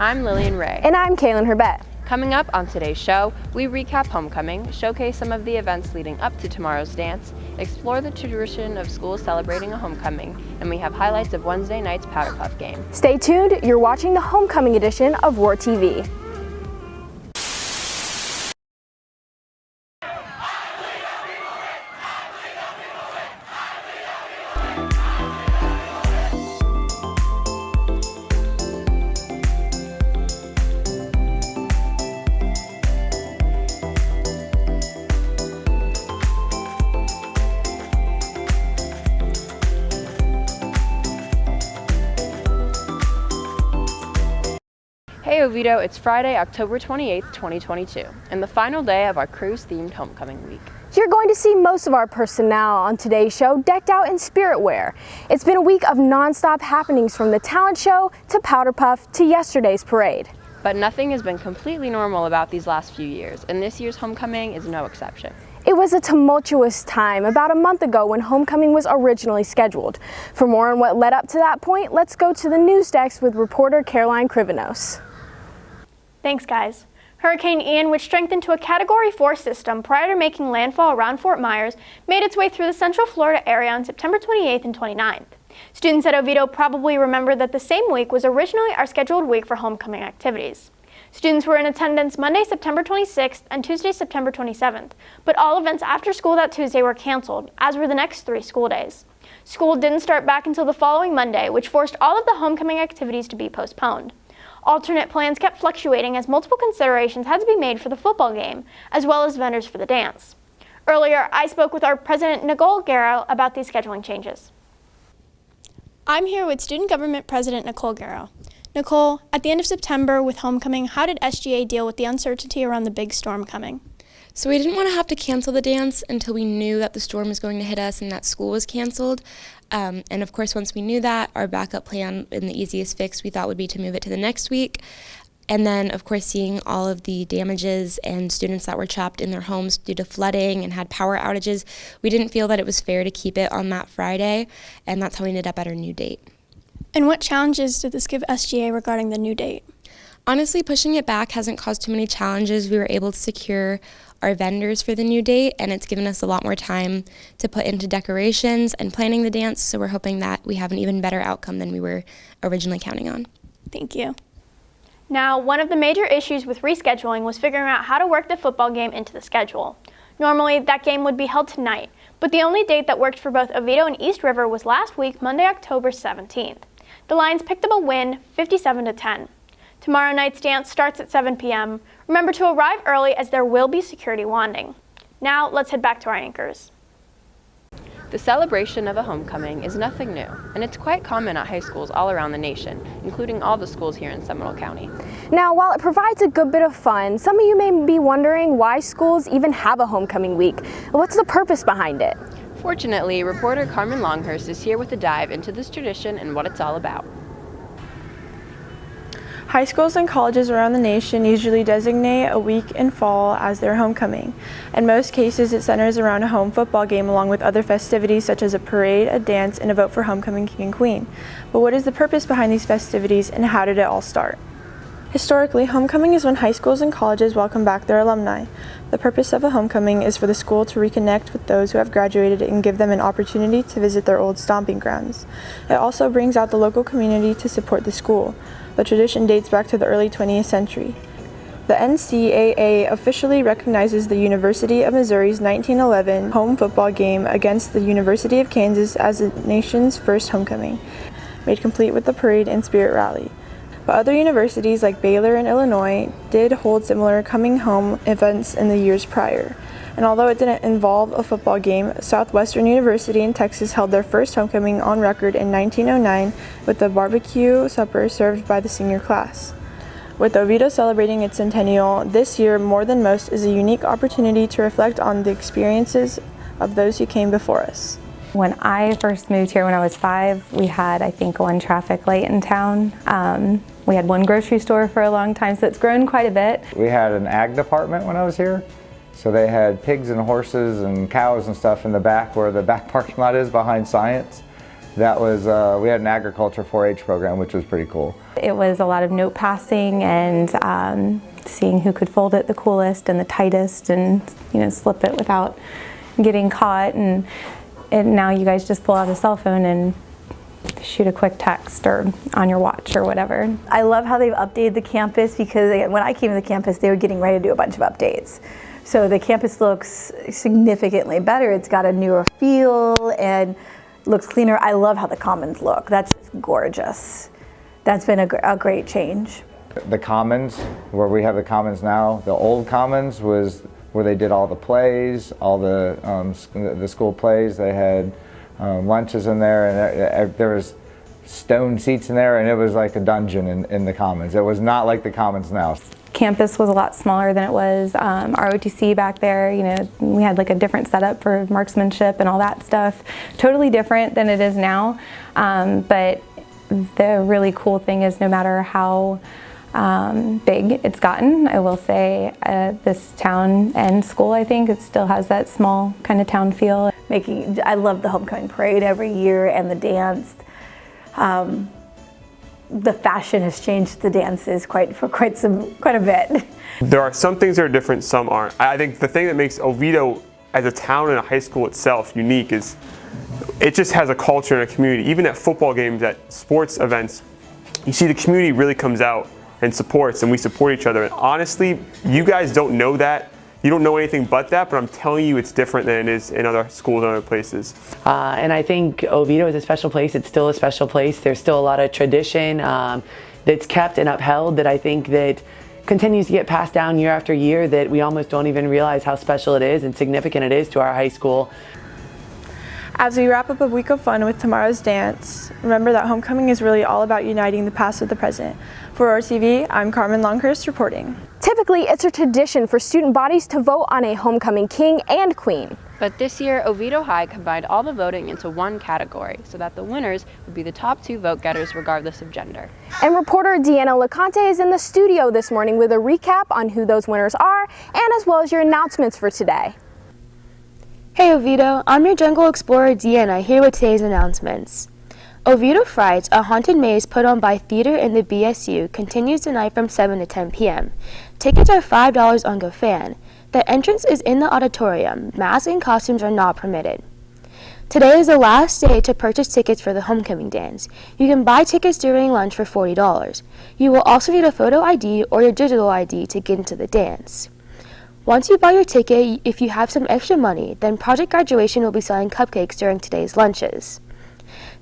I'm Lillian Ray. And I'm Kaylin Herbett. Coming up on today's show, we recap homecoming, showcase some of the events leading up to tomorrow's dance, explore the tradition of schools celebrating a homecoming, and we have highlights of Wednesday night's Powder Puff game. Stay tuned, you're watching the homecoming edition of Roar TV. Hey Oviedo, it's Friday, October 28th, 2022, and the final day of our cruise-themed homecoming week. You're going to see most of our personnel on today's show decked out in spirit wear. It's been a week of non-stop happenings from the talent show to Powder Puff to yesterday's parade. But nothing has been completely normal about these last few years, and this year's homecoming is no exception. It was a tumultuous time about a month ago when homecoming was originally scheduled. For more on what led up to that point, let's go to the news desk with reporter Caroline Krivenos. Thanks, guys. Hurricane Ian, which strengthened to a Category 4 system prior to making landfall around Fort Myers, made its way through the Central Florida area on September 28th and 29th. Students at Oviedo probably remember that the same week was originally our scheduled week for homecoming activities. Students were in attendance Monday, September 26th and Tuesday, September 27th, but all events after school that Tuesday were canceled, as were the next 3 school days. School didn't start back until the following Monday, which forced all of the homecoming activities to be postponed. Alternate plans kept fluctuating as multiple considerations had to be made for the football game, as well as vendors for the dance. Earlier, I spoke with our president, Nicole Guerrero, about these scheduling changes. I'm here with Student Government President Nicole Guerrero. Nicole, at the end of September with homecoming, how did SGA deal with the uncertainty around the big storm coming? So we didn't want to have to cancel the dance until we knew that the storm was going to hit us and that school was canceled. And of course, once we knew that, our backup plan and the easiest fix we thought would be to move it to the next week. And then, of course, seeing all of the damages and students that were trapped in their homes due to flooding and had power outages, we didn't feel that it was fair to keep it on that Friday, and that's how we ended up at our new date. And what challenges did this give SGA regarding the new date? Honestly, pushing it back hasn't caused too many challenges. We were able to secure our vendors for the new date, and it's given us a lot more time to put into decorations and planning the dance, so we're hoping that we have an even better outcome than we were originally counting on. Thank you. Now, one of the major issues with rescheduling was figuring out how to work the football game into the schedule. Normally, that game would be held tonight, but the only date that worked for both Oviedo and East River was last week, Monday, October 17th. The Lions picked up a win, 57-10. Tomorrow night's dance starts at 7 p.m. Remember to arrive early as there will be security wanding. Now, let's head back to our anchors. The celebration of a homecoming is nothing new, and it's quite common at high schools all around the nation, including all the schools here in Seminole County. Now, while it provides a good bit of fun, some of you may be wondering why schools even have a homecoming week. What's the purpose behind it? Fortunately, reporter Carmen Longhurst is here with a dive into this tradition and what it's all about. High schools and colleges around the nation usually designate a week in fall as their homecoming. In most cases, it centers around a home football game along with other festivities such as a parade, a dance, and a vote for homecoming king and queen. But what is the purpose behind these festivities and how did it all start? Historically, homecoming is when high schools and colleges welcome back their alumni. The purpose of a homecoming is for the school to reconnect with those who have graduated and give them an opportunity to visit their old stomping grounds. It also brings out the local community to support the school. The tradition dates back to the early 20th century. The NCAA officially recognizes the University of Missouri's 1911 home football game against the University of Kansas as the nation's first homecoming, made complete with the parade and spirit rally. But other universities like Baylor and Illinois did hold similar coming home events in the years prior. And although it didn't involve a football game, Southwestern University in Texas held their first homecoming on record in 1909 with a barbecue supper served by the senior class. With Oviedo celebrating its centennial, this year more than most is a unique opportunity to reflect on the experiences of those who came before us. When I first moved here when I was 5, we had, I think, 1 traffic light in town. We had 1 grocery store for a long time, so it's grown quite a bit. We had an ag department when I was here. So they had pigs and horses and cows and stuff in the back where the back parking lot is behind science. that was, we had an agriculture 4-H program, which was pretty cool. It was a lot of note passing and seeing who could fold it the coolest and the tightest and, slip it without getting caught. And now you guys just pull out a cell phone and shoot a quick text or on your watch or whatever. I love how they've updated the campus because when I came to the campus, they were getting ready to do a bunch of updates. So the campus looks significantly better. It's got a newer feel and looks cleaner. I love how the commons look. That's just gorgeous. That's been a great change. The commons, where we have the commons now, the old commons was where they did all the plays, all the school plays. They had lunches in there, and there was stone seats in there, and it was like a dungeon in the commons. It was not like the commons now. Campus was a lot smaller than it was. ROTC back there, we had like a different setup for marksmanship and all that stuff. Totally different than it is now. But the really cool thing is no matter how big it's gotten, I will say this town and school, I think, it still has that small kind of town feel. I love the homecoming parade every year and the dance. The fashion has changed the dances quite a bit. There are some things that are different, some aren't. I think the thing that makes Oviedo as a town and a high school itself unique is it just has a culture and a community. Even at football games, at sports events, you see the community really comes out and supports, and we support each other. And honestly, you guys don't know that. You don't know anything but that, but I'm telling you it's different than it is in other schools and other places. And I think Oviedo is a special place. It's still a special place. There's still a lot of tradition that's kept and upheld that I think that continues to get passed down year after year, that we almost don't even realize how special it is and significant it is to our high school. As we wrap up a week of fun with tomorrow's dance, remember that homecoming is really all about uniting the past with the present. For RTV, I'm Carmen Longhurst reporting. Typically, it's a tradition for student bodies to vote on a homecoming king and queen. But this year, Oviedo High combined all the voting into one category so that the winners would be the top 2 vote getters regardless of gender. And reporter Deanna LeConte is in the studio this morning with a recap on who those winners are and as well as your announcements for today. Hey Oviedo, I'm your Jungle Explorer Deanna here with today's announcements. Oviedo Frights, a haunted maze put on by Theater in the BSU, continues tonight from 7 to 10 p.m. Tickets are $5 on GoFan. The entrance is in the auditorium. Masks and costumes are not permitted. Today is the last day to purchase tickets for the homecoming dance. You can buy tickets during lunch for $40. You will also need a photo ID or your digital ID to get into the dance. Once you buy your ticket, if you have some extra money, then Project Graduation will be selling cupcakes during today's lunches.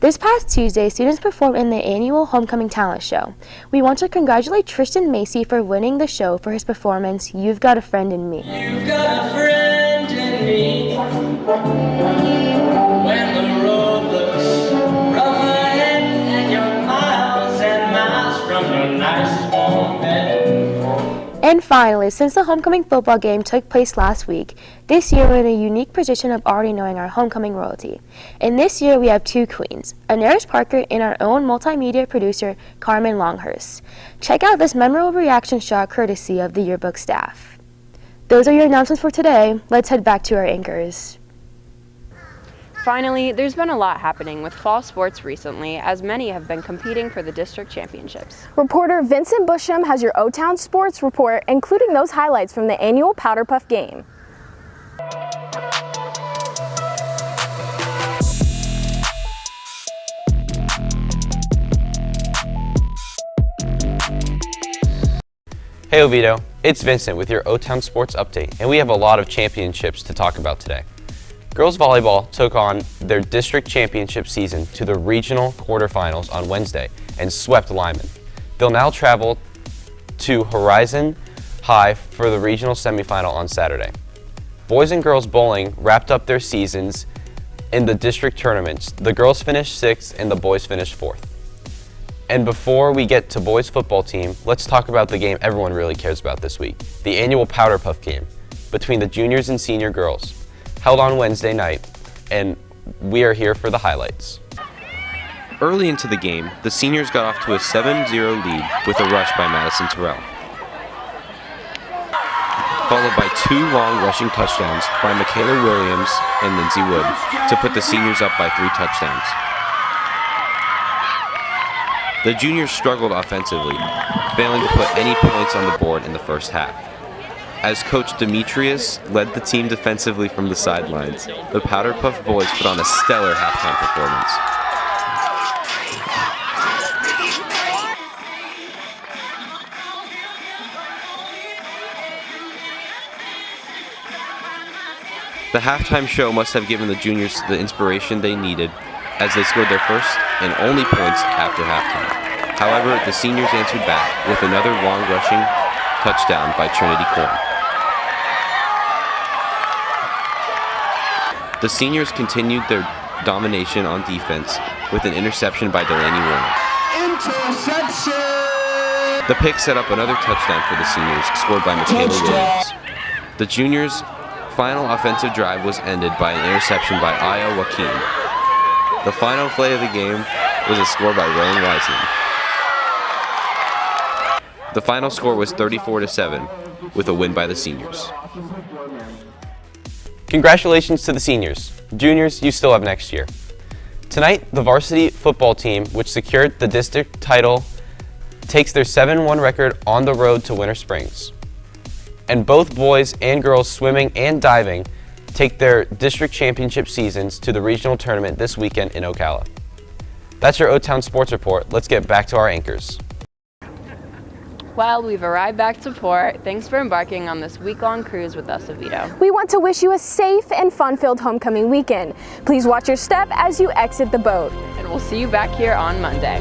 This past Tuesday, students performed in the annual Homecoming Talent Show. We want to congratulate Tristan Macy for winning the show for his performance, You've Got a Friend in Me. You've got a friend in me. When the road looks rough ahead and you're miles and miles from your nice warm bed. And finally, since the homecoming football game took place last week, this year we're in a unique position of already knowing our homecoming royalty. And this year we have 2 queens, Anaris Parker and our own multimedia producer, Carmen Longhurst. Check out this memorable reaction shot courtesy of the yearbook staff. Those are your announcements for today. Let's head back to our anchors. Finally, there's been a lot happening with fall sports recently, as many have been competing for the district championships. Reporter Vincent Busham has your O-Town sports report, including those highlights from the annual Powder Puff game. Hey Oviedo, it's Vincent with your O-Town Sports Update, and we have a lot of championships to talk about today. Girls volleyball took on their district championship season to the regional quarterfinals on Wednesday and swept Lyman. They'll now travel to Horizon High for the regional semifinal on Saturday. Boys and girls bowling wrapped up their seasons in the district tournaments. The girls finished 6th and the boys finished 4th. And before we get to boys football team, let's talk about the game everyone really cares about this week, the annual Powder Puff game between the juniors and senior girls, held on Wednesday night, and we are here for the highlights. Early into the game, the seniors got off to a 7-0 lead with a rush by Madison Terrell, followed by 2 long rushing touchdowns by Michaela Williams and Lindsay Wood to put the seniors up by 3 touchdowns. The juniors struggled offensively, failing to put any points on the board in the first half. As Coach Demetrius led the team defensively from the sidelines, the Powder Puff boys put on a stellar halftime performance. The halftime show must have given the juniors the inspiration they needed as they scored their first and only points after halftime. However, the seniors answered back with another long rushing touchdown by Trinity Corn. The seniors continued their domination on defense with an interception by Delaney Warner. Interception! The pick set up another touchdown for the seniors, scored by Michaela Williams. The juniors' final offensive drive was ended by an interception by Aya Joaquin. The final play of the game was a score by Rowan Wiseman. The final score was 34-7, with a win by the seniors. Congratulations to the seniors. Juniors, you still have next year. Tonight, the varsity football team, which secured the district title, takes their 7-1 record on the road to Winter Springs. And both boys and girls swimming and diving take their district championship seasons to the regional tournament this weekend in Ocala. That's your O-Town Sports Report. Let's get back to our anchors. Well, we've arrived back to port. Thanks for embarking on this week-long cruise with us, Oviedo. We want to wish you a safe and fun-filled homecoming weekend. Please watch your step as you exit the boat. And we'll see you back here on Monday.